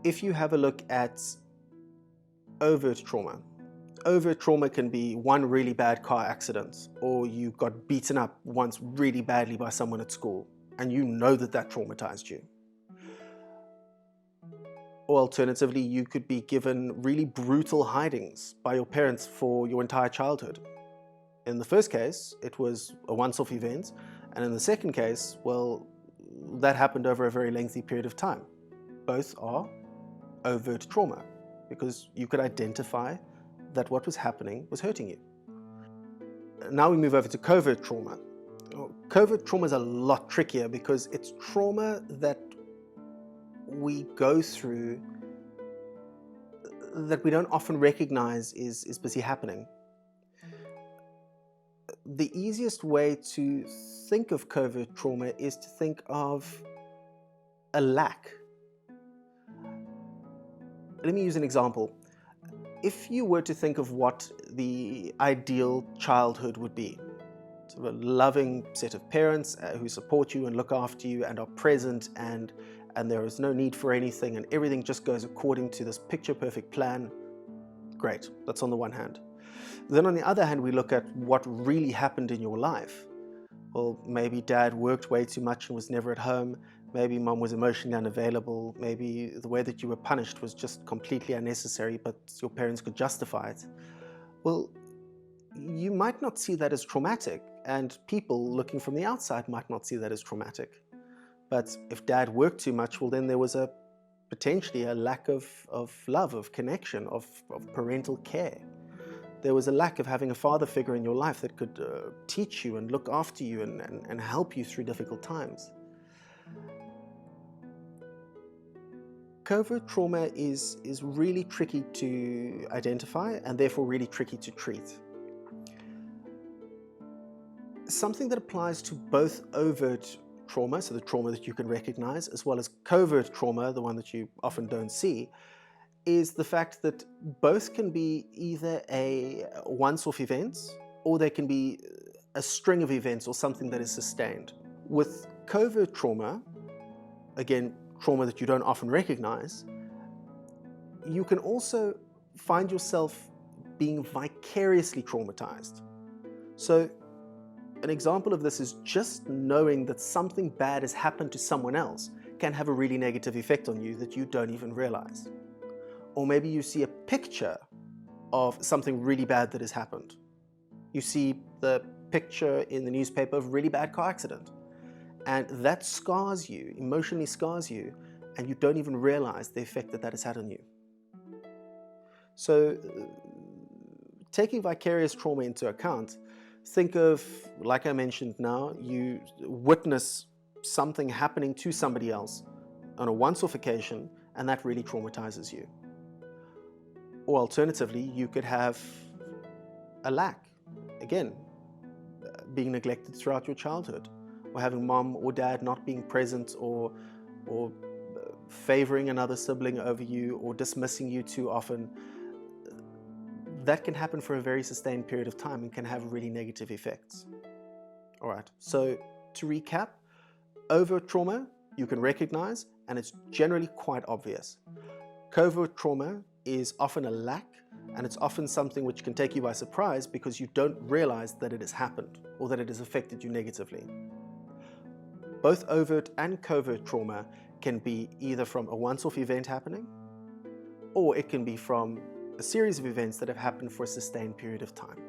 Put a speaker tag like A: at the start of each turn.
A: If you have a look at overt trauma can be one really bad car accident, or you got beaten up once really badly by someone at school, and you know that that traumatized you. Or alternatively, you could be given really brutal hidings by your parents for your entire childhood. In the first case, it was a once-off event, and in the second case, well, that happened over a very lengthy period of time. Both are overt trauma, because you could identify that what was happening was hurting you. Now we move over to covert trauma. Covert trauma is a lot trickier because it's trauma that we go through that we don't often recognize is busy happening. The easiest way to think of covert trauma is to think of a lack. Let me use an example. If you were to think of what the ideal childhood would be, sort of a loving set of parents who support you and look after you and are present, and there is no need for anything and everything just goes according to this picture-perfect plan, great, that's on the one hand. Then on the other hand, we look at what really happened in your life. Well, maybe dad worked way too much and was never at home. Maybe mom was emotionally unavailable. Maybe the way that you were punished was just completely unnecessary, but your parents could justify it. Well, you might not see that as traumatic, and people looking from the outside might not see that as traumatic. But if dad worked too much, well, then there was potentially a lack of love, of connection, of parental care. There was a lack of having a father figure in your life that could teach you and look after you and help you through difficult times. Covert trauma is really tricky to identify and therefore really tricky to treat. Something that applies to both overt trauma, so the trauma that you can recognize, as well as covert trauma, the one that you often don't see, is the fact that both can be either a once-off event or they can be a string of events or something that is sustained. With covert trauma, again, trauma that you don't often recognize, you can also find yourself being vicariously traumatized. So an example of this is just knowing that something bad has happened to someone else can have a really negative effect on you that you don't even realize. Or maybe you see a picture of something really bad that has happened. You see the picture in the newspaper of a really bad car accident, and that scars you, emotionally scars you, and you don't even realize the effect that that has had on you. So taking vicarious trauma into account, think of, like I mentioned now, you witness something happening to somebody else on a once-off occasion, and that really traumatizes you. Or alternatively, you could have a lack, again, being neglected throughout your childhood, or having mom or dad not being present, or favoring another sibling over you, or dismissing you too often. That can happen for a very sustained period of time and can have really negative effects. All right, so to recap, overt trauma you can recognize, and it's generally quite obvious. Covert trauma is often a lack, and it's often something which can take you by surprise because you don't realize that it has happened or that it has affected you negatively. Both overt and covert trauma can be either from a once-off event happening, or it can be from a series of events that have happened for a sustained period of time.